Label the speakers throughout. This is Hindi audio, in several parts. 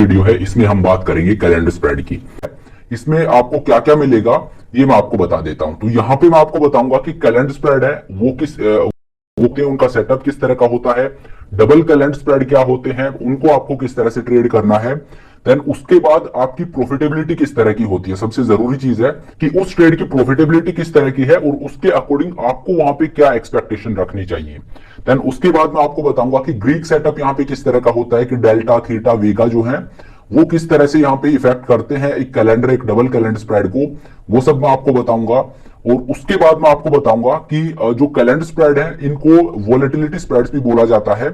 Speaker 1: वीडियो है, इसमें हम बात करेंगे कैलेंडर स्प्रेड की। इसमें आपको क्या क्या मिलेगा ये मैं आपको बता देता हूं। तो यहाँ पे मैं आपको बताऊंगा कि कैलेंडर स्प्रेड है वो उनका सेटअप किस तरह का होता है, डबल कैलेंडर स्प्रेड क्या होते हैं, उनको आपको किस तरह से ट्रेड करना है, देन उसके बाद आपकी प्रॉफिटेबिलिटी किस तरह की होती है। सबसे जरूरी चीज है कि उस ट्रेड की प्रॉफिटेबिलिटी किस तरह की है और उसके अकॉर्डिंग आपको वहां पे क्या एक्सपेक्टेशन रखनी चाहिए। देन उसके बाद मैं आपको बताऊंगा कि ग्रीक सेटअप यहाँ पे किस तरह का होता है, कि डेल्टा थीटा वेगा जो है वो किस तरह से यहाँ पे इफेक्ट करते हैं एक कैलेंडर, एक डबल कैलेंडर स्प्रेड को, वो सब मैं आपको बताऊंगा। और उसके बाद मैं आपको बताऊंगा कि जो कैलेंडर स्प्रेड है इनको वोलेटिलिटी स्प्रेड्स भी बोला जाता है।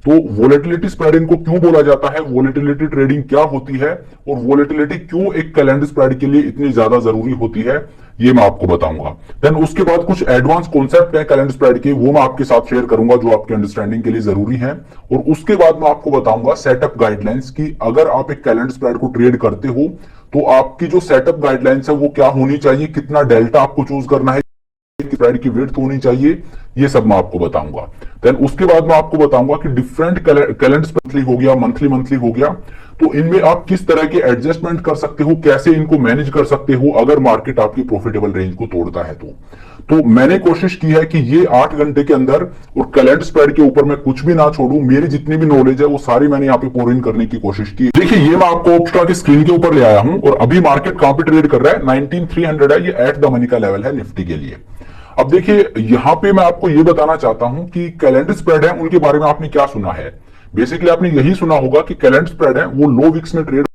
Speaker 1: तो वोलेटिलिटी स्प्रेड इनको क्यों बोला जाता है, वोलेटिलिटी ट्रेडिंग क्या होती है और वोलेटिलिटी क्यों एक कैलेंडर स्प्रेड के लिए इतनी ज्यादा जरूरी होती है, ये मैं आपको बताऊंगा। देन उसके बाद कुछ एडवांस कॉन्सेप्ट है कैलेंडर स्प्रेड के, वो मैं आपके साथ शेयर करूंगा जो आपके अंडरस्टैंडिंग के लिए जरूरी है। और उसके बाद मैं आपको बताऊंगा सेटअप गाइडलाइंस की, अगर आप एक कैलेंडर स्प्रेड को ट्रेड करते हो तो आपकी जो सेटअप गाइडलाइंस है वो क्या होनी चाहिए, कितना डेल्टा आपको चूज करना है, स्प्रेड की विड्थ होनी चाहिए, ये सब मैं आपको बताऊंगा। देन उसके बाद मैं आपको बताऊंगा कि डिफरेंट कैलेंडर मंथली हो गया, मंथली हो गया, तो इनमें आप किस तरह के एडजस्टमेंट कर सकते हो, कैसे इनको मैनेज कर सकते हो अगर मार्केट आपकी प्रॉफिटेबल रेंज को तोड़ता है तो मैंने कोशिश की है कि ये 8 घंटे के अंदर और कैलेंडर स्प्रेड के ऊपर मैं कुछ भी ना छोड़ूं, मेरी जितनी भी नॉलेज है वो सारी मैंने यहाँ पे पोर इन करने की कोशिश की। देखिए ये मैं आपको ऑप्शा की स्क्रीन के ऊपर ले आया हूं और अभी मार्केट कहां पे ट्रेड कर रहा है, 19300 है, ये एट द मनी का लेवल है निफ्टी के लिए। अब देखिए यहां पे मैं आपको ये बताना चाहता हूं कि कैलेंडर स्प्रेड है उनके बारे में आपने क्या सुना है। बेसिकली आपने यही सुना होगा कि कैलेंडर स्प्रेड है वो लो विक्स में ट्रेड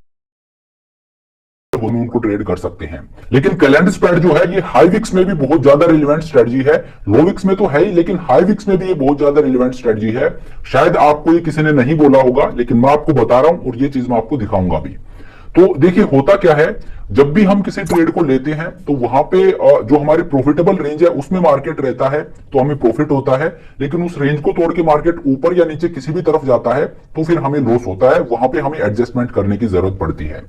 Speaker 1: उनको ट्रेड कर सकते हैं, लेकिन कैलेंडर स्प्रेड जो है ये हाई विक्स में भी बहुत ज्यादा रिलेवेंट स्ट्रेटजी है। लो विक्स में तो है ही, लेकिन हाई विक्स में भी ये बहुत ज्यादा रिलेवेंट स्ट्रेटजी है। शायद आपको ये किसी ने नहीं बोला होगा, लेकिन मैं आपको बता रहा हूं और ये चीज मैं आपको दिखाऊंगा भी। तो देखिए होता क्या है, जब भी हम किसी ट्रेड को लेते हैं तो वहां पे जो हमारी प्रॉफिटेबल रेंज है उसमें मार्केट रहता है तो हमें प्रॉफिट होता है, लेकिन उस रेंज को तोड़ के मार्केट ऊपर या नीचे किसी भी तरफ जाता है तो फिर हमें लॉस होता है, वहां पे हमें एडजस्टमेंट करने की जरूरत पड़ती है।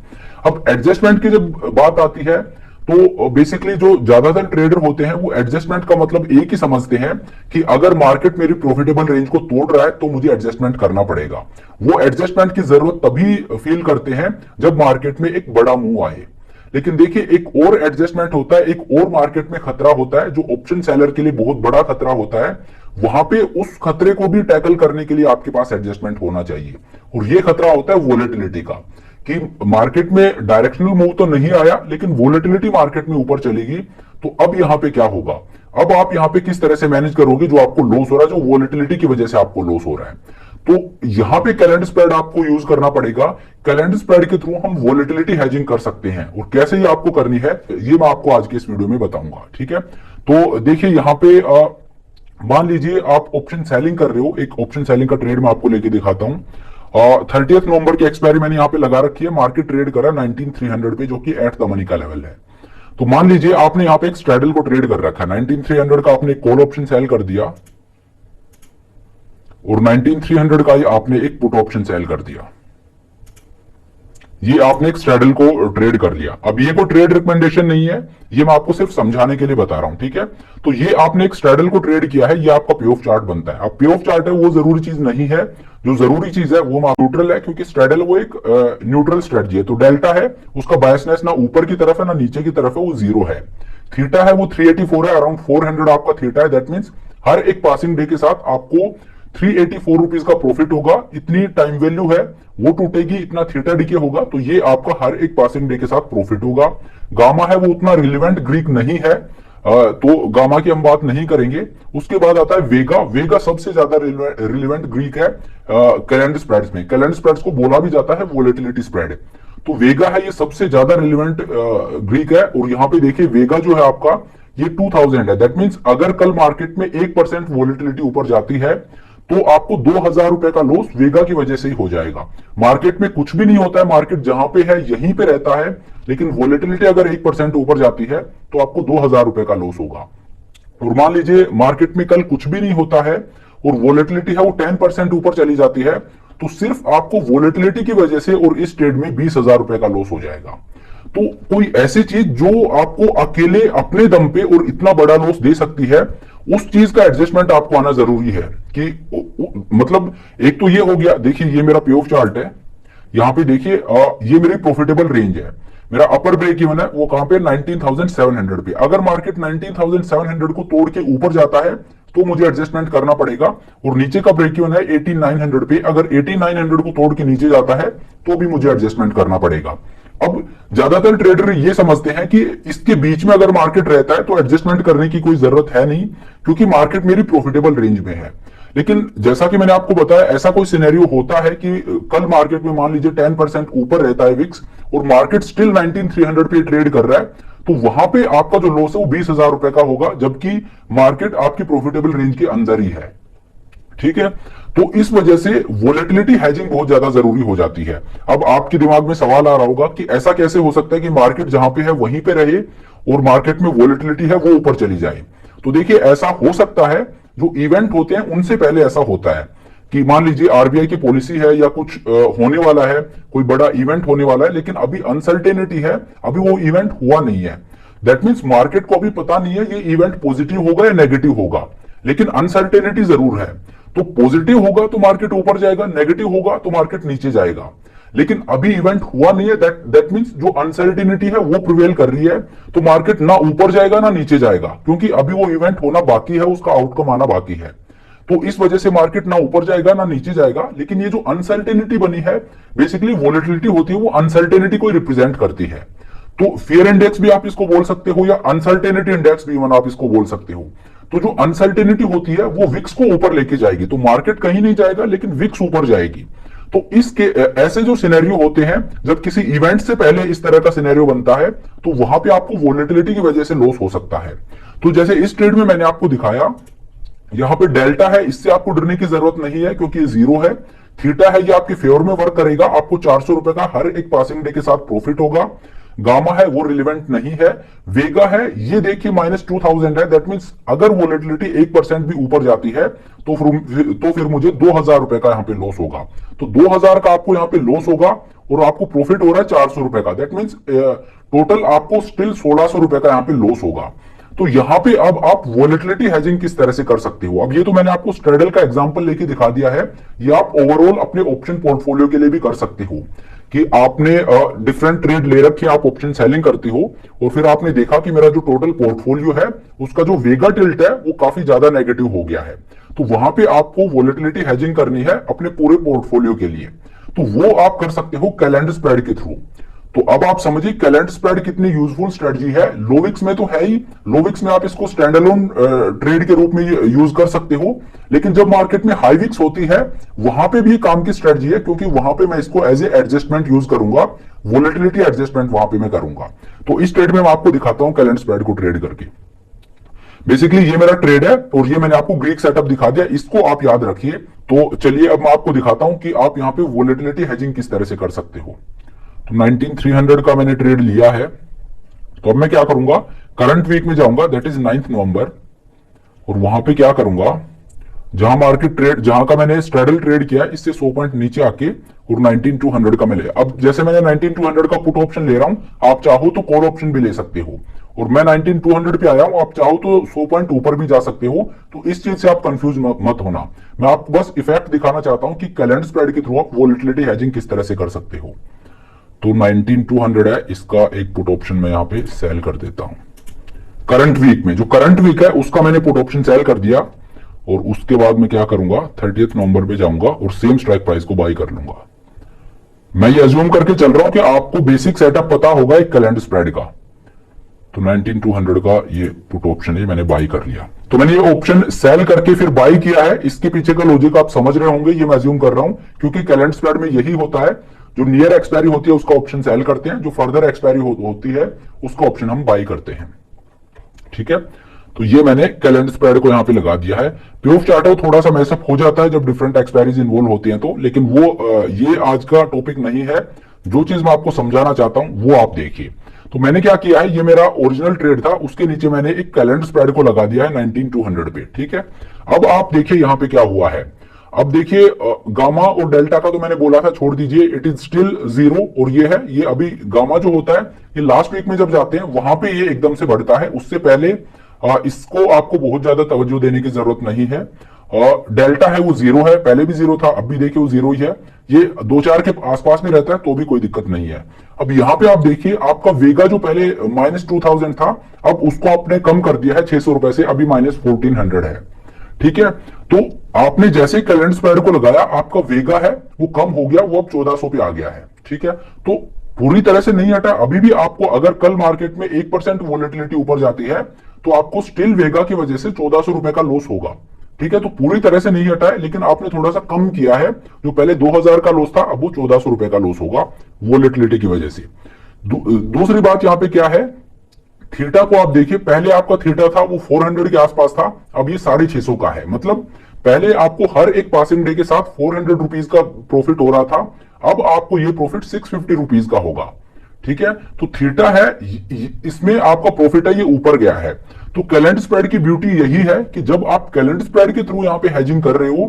Speaker 1: अब एडजस्टमेंट की जब बात आती है तो बेसिकली जो ज्यादातर ट्रेडर होते हैं वो एडजस्टमेंट का मतलब एक ही समझते हैं कि अगर मार्केट मेरी प्रॉफिटेबल रेंज को तोड़ रहा है तो मुझे एडजस्टमेंट करना पड़ेगा। वो एडजस्टमेंट की जरूरत तभी फील करते हैं जब मार्केट में एक बड़ा मूव आए। लेकिन देखिए एक और एडजस्टमेंट होता है, एक और मार्केट में खतरा होता है जो ऑप्शन सेलर के लिए बहुत बड़ा खतरा होता है। वहां पे उस खतरे को भी टैकल करने के लिए आपके पास एडजस्टमेंट होना चाहिए, और ये खतरा होता है वोलेटिलिटी का, कि मार्केट में डायरेक्शनल मूव तो नहीं आया लेकिन वोलेटिलिटी मार्केट में ऊपर चलेगी, तो अब यहां पे क्या होगा, अब आप यहां पे किस तरह से मैनेज करोगे जो आपको लॉस हो रहा है, जो वोलेटिलिटी की वजह से आपको लॉस हो रहा है। तो यहां पे कैलेंडर स्प्रेड आपको यूज करना पड़ेगा। कैलेंडर स्प्रेड के थ्रू हम वोलेटिलिटी हेजिंग कर सकते हैं, और कैसे ये आपको करनी है ये मैं आपको आज के इस वीडियो में बताऊंगा, ठीक है। तो देखिए यहां पे मान लीजिए आप ऑप्शन सेलिंग कर रहे हो, एक ऑप्शन सेलिंग का ट्रेड मैं आपको लेके दिखाता हूं। 30 नवंबर की एक्सपायरी मैंने यहाँ पे लगा रखी है, मार्केट ट्रेड करा 19300 पे जो कि एट द मनी का लेवल है। तो मान लीजिए आपने यहाँ पे एक स्ट्रैडल को ट्रेड कर रखा है, 19300 का आपने कॉल ऑप्शन सेल कर दिया और 19300 का ही आपने एक पुट ऑप्शन सेल कर दिया। ये आपने एक स्ट्रैडल को ट्रेड कर लिया। अब ये कोई ट्रेड रिकमेंडेशन नहीं है, ये मैं आपको सिर्फ समझाने के लिए बता रहा हूं, ठीक है। तो ये आपने एक स्ट्रैडल को ट्रेड किया है, ये आपका पे ऑफ चार्ट बनता है। अब पे ऑफ चार्ट है वो जरूरी चीज नहीं है, जो जरूरी चीज है वो न्यूट्रल है, क्योंकि स्ट्रैडल वो एक न्यूट्रल स्ट्रेटजी है। तो डेल्टा है उसका बायसनेस ना ऊपर की तरफ है ना नीचे की तरफ है, वो 0 है। थीटा है वो 384 है, अराउंड 400 आपका थीटा है। दैट मीन्स हर एक पासिंग डे के साथ आपको 384 रुपीज का प्रॉफिट होगा, इतनी टाइम वैल्यू है, वो टूटेगी, इतना थीटा डीके होगा, तो ये आपका हर एक पासिंग डे के साथ प्रॉफिट होगा। गामा है वो उतना रिलेवेंट ग्रीक नहीं है, तो गामा की हम बात नहीं करेंगे। उसके बाद आता है वेगा। वेगा सबसे ज्यादा रिलेवेंट ग्रीक है कैलेंडर स्प्रेड्स में। कैलेंडर स्प्रेड्स को बोला भी जाता है वोलेटिलिटी स्प्रेड, तो वेगा है ये सबसे ज्यादा रिलेवेंट ग्रीक है। और यहाँ पे देखिए वेगा जो है आपका ये 2000 है। दैट मीन्स अगर कल मार्केट में 1% वोलेटिलिटी ऊपर जाती है तो आपको 2000 रुपए का लॉस वेगा की वजह से ही हो जाएगा। मार्केट में कुछ भी नहीं होता है, मार्केट जहां पे है यहीं पे रहता है, लेकिन वोलेटिलिटी अगर 1% ऊपर जाती है तो आपको 2000 रुपए का लॉस होगा। और मान लीजिए मार्केट में कल कुछ भी नहीं होता है और वोलेटिलिटी है वो 10% ऊपर चली जाती है, तो सिर्फ आपको वोलेटिलिटी की वजह से और इस ट्रेड में 20,000 रुपए का लॉस हो जाएगा। तो कोई ऐसी चीज जो आपको अकेले अपने दम पे और इतना बड़ा लॉस दे सकती है, उस चीज का एडजस्टमेंट आपको आना जरूरी है। कि मतलब एक तो ये हो गया, देखिए ये मेरा पे ऑफ चार्ट है, यहाँ पे देखिए ये मेरी प्रॉफिटेबल रेंज है। मेरा अपर ब्रेक इवन है वो कहां पे 19,700 पे। अगर मार्केट 19,700 को तोड़ के ऊपर जाता है तो मुझे एडजस्टमेंट करना पड़ेगा, और नीचे का ब्रेक इवन है 18,900 पे। अगर 18,900 को तोड़ के नीचे जाता है तो भी मुझे एडजस्टमेंट करना पड़ेगा। अब ज्यादातर ट्रेडर ये समझते हैं कि इसके बीच में अगर मार्केट रहता है तो एडजस्टमेंट करने की कोई जरूरत है नहीं, क्योंकि मार्केट मेरी प्रॉफिटेबल रेंज में है। लेकिन जैसा कि मैंने आपको बताया, ऐसा कोई सिनेरियो होता है कि कल मार्केट में मान लीजिए 10% ऊपर रहता है विक्स और मार्केट स्टिल 19,300 पे ट्रेड कर रहा है, तो वहां पे आपका जो लॉस है वो 20,000 रुपए का होगा, जबकि मार्केट आपकी प्रॉफिटेबल रेंज के अंदर ही है। ठीक है, तो इस वजह से वोलेटिलिटी हैजिंग बहुत ज्यादा जरूरी हो जाती है। अब आपके दिमाग में सवाल आ रहा होगा कि ऐसा कैसे हो सकता है कि मार्केट जहां पे है वहीं पे रहे और मार्केट में वोलेटिलिटी है वो ऊपर चली जाए। तो देखिए, ऐसा हो सकता है, जो इवेंट होते हैं उनसे पहले ऐसा होता है कि मान लीजिए आरबीआई की पॉलिसी है या कुछ होने वाला है, कोई बड़ा इवेंट होने वाला है, लेकिन अभी अनसर्टेनिटी है, अभी वो इवेंट हुआ नहीं है। दैट मीन्स मार्केट को अभी पता नहीं है ये इवेंट पॉजिटिव होगा या नेगेटिव होगा, लेकिन अनसर्टेनिटी जरूर है। तो पॉजिटिव होगा तो मार्केट ऊपर जाएगा, नेगेटिव होगा तो मार्केट नीचे जाएगा। लेकिन अभी इवेंट हुआ नहीं है, दैट मीन्स जो अनसर्टेनिटी है वो प्रिवेल कर रही है, तो मार्केट ना ऊपर जाएगा ना नीचे जाएगा, क्योंकि अभी वो इवेंट होना बाकी है, उसका आउटकम आना बाकी है। तो इस वजह से मार्केट ना ऊपर जाएगा ना नीचे जाएगा। लेकिन ये जो अनसर्टेनिटी बनी है, बेसिकली वोलेटिलिटी होती है, वो अनसर्टेनिटी को रिप्रेजेंट करती है। तो फियर इंडेक्स भी आप इसको बोल सकते हो, या अनसर्टेनिटी इंडेक्स भी आप इसको बोल सकते हो। तो जो अनसर्टेनिटी होती है वो विक्स को ऊपर लेके जाएगी, तो मार्केट कहीं नहीं जाएगा लेकिन विक्स ऊपर जाएगी। तो इसके ऐसे जो सिनेरियो होते हैं, जब किसी इवेंट से पहले इस तरह का सिनेरियो बनता है, तो वहां पे आपको वोलेटिलिटी की वजह से लॉस हो सकता है। तो जैसे इस ट्रेड में मैंने आपको दिखाया, यहां पे डेल्टा है, इससे आपको डरने की जरूरत नहीं है क्योंकि ये जीरो है। थीटा है, ये आपके फेवर में वर्क करेगा, आपको 400 रुपए का हर एक पासिंग डे के साथ प्रॉफिट होगा। गामा है वो रिलेवेंट नहीं है। वेगा है, ये देखिए -2000 है, दैट मींस अगर वोलेटिलिटी 1% भी ऊपर जाती है तो फिर मुझे 2000 रुपए का यहां पे लॉस होगा। तो 2000 का आपको यहां पे लॉस होगा और आपको प्रॉफिट हो रहा है 400 रुपए का, दैट मींस टोटल आपको स्टिल 1600 रुपए का यहां पे लॉस होगा। तो यहां पे अब आप वोलेटिलिटी हेजिंग किस तरह से कर सकते हो, अब ये तो मैंने आपको स्ट्रेडल का एग्जांपल लेके दिखा दिया है, ये आप ओवरऑल अपने ऑप्शन पोर्टफोलियो के लिए भी कर सकते हो कि आपने डिफरेंट ट्रेड ले रखी, आप ऑप्शन सेलिंग करते हो और फिर आपने देखा कि मेरा जो टोटल पोर्टफोलियो है उसका जो वेगा टिल्ट है वो काफी ज्यादा नेगेटिव हो गया है। तो वहां पे आपको वोलेटिलिटी हेजिंग करनी है अपने पूरे पोर्टफोलियो के लिए, तो वो आप कर सकते हो कैलेंडर स्प्रेड के थ्रू। तो अब आप समझिए कैलेंडर स्प्रेड कितनी यूजफुल स्ट्रेटजी है। लोविक्स में तो है ही, लोविक्स में आप इसको स्टैंड अलोन ट्रेड के रूप में यूज कर सकते हो, लेकिन जब मार्केट में हाई विक्स होती है वहां पे भी काम की स्ट्रेटजी है, क्योंकि वहां पे मैं इसको एज ए एडजस्टमेंट यूज करूंगा, वोलेटिलिटी एडजस्टमेंट वहां पे मैं करूंगा। तो इस ट्रेड में मैं आपको दिखाता हूं कैलेंडर स्प्रेड को ट्रेड करके। बेसिकली ये मेरा ट्रेड है और ये मैंने आपको ग्रीक सेटअप दिखा दिया, इसको आप याद रखिए। तो चलिए अब मैं आपको दिखाता हूं कि आप यहाँ पे वोलेटिलिटी हेजिंग किस तरह से कर सकते हो। तो 19,300 का मैंने ट्रेड लिया है, तो अब मैं क्या करूंगा, करंट वीक में जाऊंगा, दैट इज 9 नवंबर, और वहां पे क्या करूंगा, जहां मार्केट ट्रेड, जहां का मैंने स्ट्रेडल ट्रेड किया इससे 100 पॉइंट नीचे आके और 19,200 का मैं ले, अब जैसे मैंने 19,200 का पुट ऑप्शन ले रहा हूं, आप चाहो तो कॉल ऑप्शन भी ले सकते हो, और मैं 19,200 पे आया हूं, आप चाहो तो 100 पॉइंट ऊपर भी जा सकते हो। तो इस चीज से आप कंफ्यूज मत होना, मैं आपको बस इफेक्ट दिखाना चाहता हूं कि कैलेंडर स्प्रेड के थ्रू आप वोलेटिलिटी हेजिंग किस तरह से कर सकते हो। तो 19,200 है, इसका एक पुट ऑप्शन मैं यहां पे सेल कर देता हूं। करंट वीक में, जो करंट वीक है उसका मैंने पुट ऑप्शन सेल कर दिया, और उसके बाद मैं क्या करूंगा, 30 नवंबर पे जाऊंगा और सेम स्ट्राइक प्राइस को बाई कर लूंगा। मैं ये अज्यूम करके चल रहा हूं कि आपको बेसिक सेटअप पता होगा एक कैलेंडर स्प्रेड का। तो 19,200 का ये पुट ऑप्शन है, मैंने बाई कर लिया। तो मैंने ये ऑप्शन सेल करके फिर बाई किया है, इसके पीछे का लॉजिक आप समझ रहे होंगे, ये मैं अज्यूम कर रहा हूं, क्योंकि कैलेंडर स्प्रेड में यही होता है, जो नियर एक्सपायरी होती है उसका ऑप्शन सेल करते हैं, जो फर्दर एक्सपायरी होती है उसका ऑप्शन हम बाई करते हैं। ठीक है, तो ये मैंने कैलेंडर स्प्रेड को यहां पे लगा दिया है। प्योर चार्ट थोड़ा सा मैसअप हो जाता है जब डिफरेंट एक्सपायरीज इन्वॉल्व होती हैं, तो लेकिन वो ये आज का टॉपिक नहीं है। जो चीज मैं आपको समझाना चाहता हूं वो आप देखिए। तो मैंने क्या किया है, ये मेरा ओरिजिनल ट्रेड था, उसके नीचे मैंने एक कैलेंडर स्प्रेड को लगा दिया है 19,200 पे। ठीक है, अब आप देखिए यहां पे क्या हुआ है। अब देखिए गामा और डेल्टा का तो मैंने बोला था छोड़ दीजिए, इट इज स्टिल जीरो, और ये है, ये अभी गामा जो होता है ये लास्ट वीक में जब जाते हैं वहां पे ये एकदम से बढ़ता है, उससे पहले इसको आपको बहुत ज्यादा तवज्जो देने की जरूरत नहीं है। डेल्टा है वो जीरो है, पहले भी जीरो था, अब भी देखिए वो जीरो ही है, ये 2-4 के आसपास में रहता है तो भी कोई दिक्कत नहीं है। अब यहाँ पे आप देखिए आपका वेगा जो पहले -2000 था, अब उसको आपने कम कर दिया है 600 रुपए से, अभी -1400 है। ठीक है, तो आपने जैसे कैलेंडर स्प्रेड को लगाया, आपका वेगा है वो कम हो गया, वो अब 1400 पे आ गया है। ठीक है, तो पूरी तरह से नहीं हटा, अभी भी आपको अगर कल मार्केट में 1% वोलेटिलिटी ऊपर जाती है तो आपको स्टिल वेगा की वजह से 1400 रुपए का लॉस होगा। ठीक है, तो पूरी तरह से नहीं हटा है, लेकिन आपने थोड़ा सा कम किया है, जो पहले 2000 का लॉस था अब वो 1400 रुपए का लॉस होगा वोलेटिलिटी की वजह से। दूसरी बात यहाँ पे क्या है, थीटा को आप देखिए, पहले आपका थीटा था वो 400 के आसपास था, अब ये 650 का है। मतलब पहले आपको हर एक पासिंग डे के साथ 400 रुपीज का प्रॉफिट हो रहा था, अब आपको ये प्रॉफिट 650 रुपीज का होगा। ठीक है, तो थीटा है इसमें आपका प्रॉफिट है, ये ऊपर गया है। तो कैलेंडर स्प्रेड की ब्यूटी यही है कि जब आप कैलेंडर स्प्रेड के थ्रू यहाँ पे हेजिंग कर रहे हो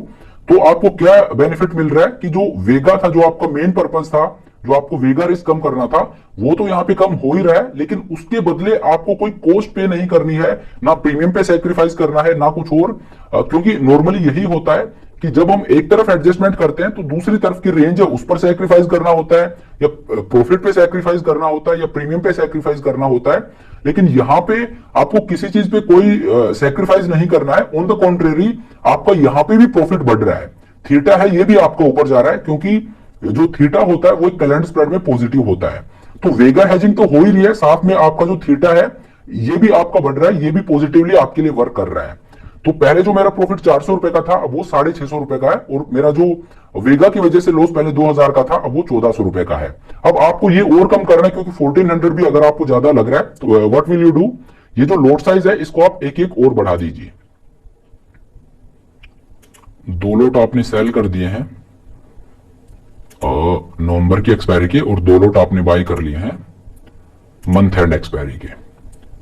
Speaker 1: तो आपको क्या बेनिफिट मिल रहा है कि जो वेगा था, जो आपका मेन पर्पस था, जो आपको वेगा रिस्क कम करना था, वो तो यहाँ पे कम हो ही रहा है, लेकिन उसके बदले आपको कोई कॉस्ट पे नहीं करनी है, ना प्रीमियम पे सेक्रीफाइस करना है, ना कुछ और। क्योंकि नॉर्मली यही होता है कि जब हम एक तरफ एडजस्टमेंट करते हैं तो दूसरी तरफ की रेंज है उस पर सेक्रीफाइस करना होता है, या प्रॉफिट पे सेक्रीफाइस करना होता है, या प्रीमियम पे सेक्रीफाइस करना होता है। लेकिन यहां पे आपको किसी चीज पे कोई सेक्रीफाइस नहीं करना है, ऑन द कॉन्ट्रेरी आपका यहां पे भी प्रॉफिट बढ़ रहा है। थीटा है ये भी आपका ऊपर जा रहा है, क्योंकि जो थीटा होता है वो एक कैलेंडर स्प्रेड में पॉजिटिव होता है। तो वेगा हेजिंग तो हो ही रही है, साथ में आपका जो थीटा है ये भी आपका बढ़ रहा है, ये भी पॉजिटिवली आपके लिए वर्क कर रहा है। तो पहले जो मेरा प्रॉफिट 400 रुपए का था, अब वो 650 रुपए का है, और मेरा जो वेगा की वजह से लॉस पहले 2000 का था, अब वो 1400 रुपए का है। अब आपको ये और कम करना है, क्योंकि 1400 भी अगर आपको ज्यादा लग रहा है तो व्हाट विल यू डू, ये जो लोट साइज है इसको आप एक एक और बढ़ा दीजिए। 2 लोट आपने सेल कर दिए हैं नवंबर की एक्सपायरी के, और 2 लोट आपने बाई कर लिए हैं मंथ एंड एक्सपायरी के।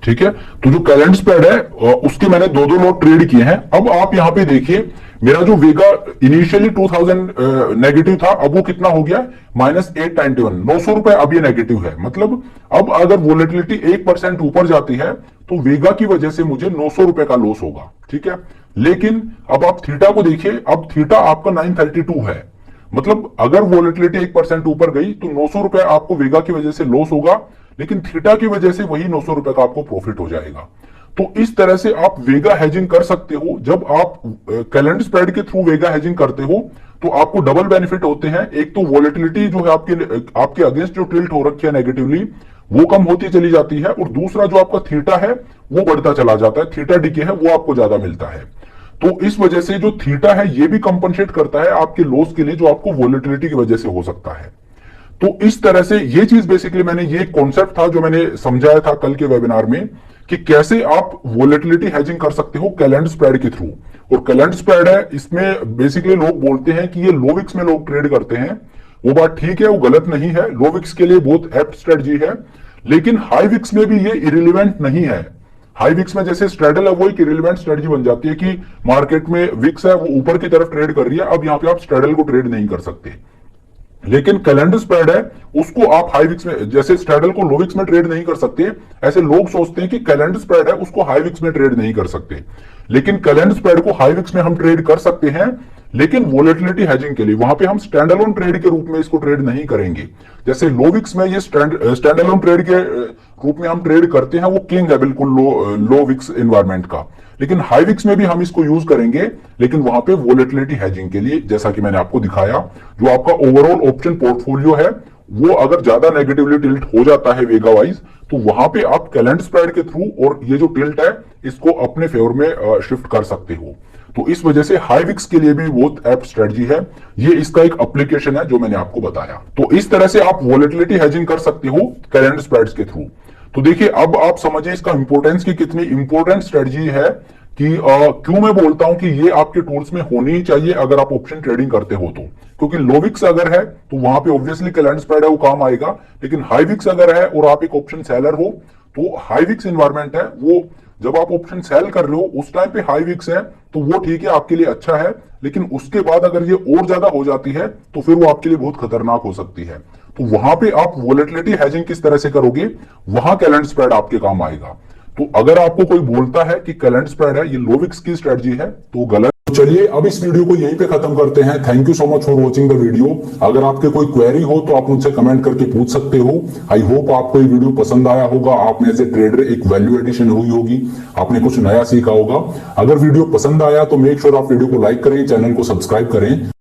Speaker 1: ठीक है, तो जो कैलेंडर स्प्रेड है उसके मैंने 2-2 लोट ट्रेड किए हैं। अब आप यहां पे देखिए, मेरा जो वेगा इनिशियली 2000 नेगेटिव था, अब वो कितना हो गया, -891, 900 रुपए अब ये नेगेटिव है। मतलब अब अगर वोलेटिलिटी 1% ऊपर जाती है तो वेगा की वजह से मुझे 900 रुपए का लॉस होगा। ठीक है, लेकिन अब आप थीटा को देखिए, अब थीटा आपका 932 है। मतलब अगर वोलेटिलिटी 1% ऊपर गई तो 900 रुपए आपको वेगा की वजह से लॉस होगा, लेकिन थीटा की वजह से वही 900 रुपए का आपको प्रॉफिट हो जाएगा। तो इस तरह से आप वेगा हेजिंग कर सकते हो। जब आप कैलेंडर स्प्रेड के थ्रू वेगा हेजिंग करते हो तो आपको डबल बेनिफिट होते हैं। एक तो वोलेटिलिटी जो है आपके अगेंस्ट जो टिल्ट हो रखी है नेगेटिवली, वो कम होती चली जाती है, और दूसरा जो आपका थीटा है वो बढ़ता चला जाता है, थीटा डीके है वो आपको ज्यादा मिलता है। तो इस वजह से जो थीटा है ये भी कंपनसेट करता है आपके लॉस के लिए, जो आपको वोलेटिलिटी की वजह से हो सकता है। तो इस तरह से ये चीज बेसिकली मैंने, ये कॉन्सेप्ट था जो मैंने समझाया था कल के वेबिनार में, कि कैसे आप वोलेटिलिटी हेजिंग कर सकते हो कैलेंडर स्प्रेड के थ्रू। और कैलेंडर स्प्रेड है, इसमें बेसिकली लोग बोलते हैं कि ये लो विक्स में लोग ट्रेड करते हैं, वो बात ठीक है, वो गलत नहीं है, लो विक्स के लिए बहुत एप्ट स्ट्रेटजी है। लेकिन हाई विक्स में भी ये इरिलीवेंट नहीं है। हाई विक्स में जैसे स्ट्रेडल है वो एक इरिलीवेंट स्ट्रेटजी बन जाती है कि मार्केट में विक्स है वो ऊपर की तरफ ट्रेड कर रही है, अब यहां पे आप स्ट्रेडल को ट्रेड नहीं कर सकते। लेकिन कैलेंडर स्प्रेड है उसको आप हाई विक्स में, जैसे स्ट्रेडल को लो विक्स में ट्रेड नहीं कर सकते, ऐसे लोग सोचते हैं कि कैलेंडर स्प्रेड है उसको हाई विक्स में ट्रेड नहीं कर सकते। लेकिन कैलेंडर स्प्रेड को हाई विक्स में हम ट्रेड कर सकते हैं, लेकिन वोलेटिलिटी हेजिंग के लिए वहां पे हम स्टैंड अलोन ट्रेड के रूप में इसको ट्रेड नहीं करेंगे। जैसे लो विक्स में ये स्टैंड अलोन ट्रेड के रूप में हम ट्रेड करते हैं, वो किंग है बिल्कुल लो विक्स एनवायरमेंट का। लेकिन हाई विक्स में भी हम इसको यूज करेंगे, लेकिन वहां पे वोलेटिलिटी हेजिंग के लिए, जैसा कि मैंने आपको दिखाया, जो आपका ओवरऑल ऑप्शन पोर्टफोलियो है वो अगर ज्यादा नेगेटिवली टिल्ट हो जाता है वेगा वाइज, तो वहां पे आप कैलेंडर स्प्रेड के थ्रू और ये जो टिल्ट है इसको अपने फेवर में शिफ्ट कर सकते हो। तो इस वजह से हाई विक्स के लिए भी बहुत एप्ट स्ट्रेटजी है, ये इसका एक एप्लीकेशन है जो मैंने आपको बताया। तो इस तरह से आप वोलेटिलिटी हेजिंग कर सकते हो कैलेंडर स्प्रेड्स के थ्रू। तो देखिए अब आप समझिए इसका इंपोर्टेंस की कितनी इंपोर्टेंट स्ट्रेटजी है, कि क्यों मैं बोलता हूं कि ये आपके टूल्स में होनी ही चाहिए अगर आप ऑप्शन ट्रेडिंग करते हो तो। क्योंकि लो विक्स अगर है तो वहां पे ऑब्वियसली कैलेंडर स्प्रेड है वो काम आएगा, लेकिन हाई विक्स अगर है और आप एक ऑप्शन सेलर हो तो हाई विक्स एनवायरमेंट है वो, जब आप ऑप्शन सेल कर रहे हो उस टाइम पे हाई विक्स है तो वो ठीक है आपके लिए अच्छा है, लेकिन उसके बाद अगर ये और ज्यादा हो जाती है तो फिर वो आपके लिए बहुत खतरनाक हो सकती है। तो वहां पे आप वोलेटिलिटी हेजिंग किस तरह से करोगे, वहां कैलेंडर स्प्रेड आपके काम आएगा। तो अगर आपको कोई बोलता है कि कैलेंडर स्प्रेड है ये लो विक्स की स्ट्रेटजी है तो गलत तो चलिए अब इस वीडियो को यहीं पे खत्म करते हैं। Thank you so much for watching the video. अगर आपके कोई क्वेरी हो तो आप मुझसे कमेंट करके पूछ सकते हो। आई होप आपको ये वीडियो पसंद आया होगा, आप में से ट्रेडर एक वैल्यू एडिशन हुई होगी, आपने कुछ नया सीखा होगा। अगर वीडियो पसंद आया तो मेक श्योर आप वीडियो को लाइक करें, चैनल को सब्सक्राइब करें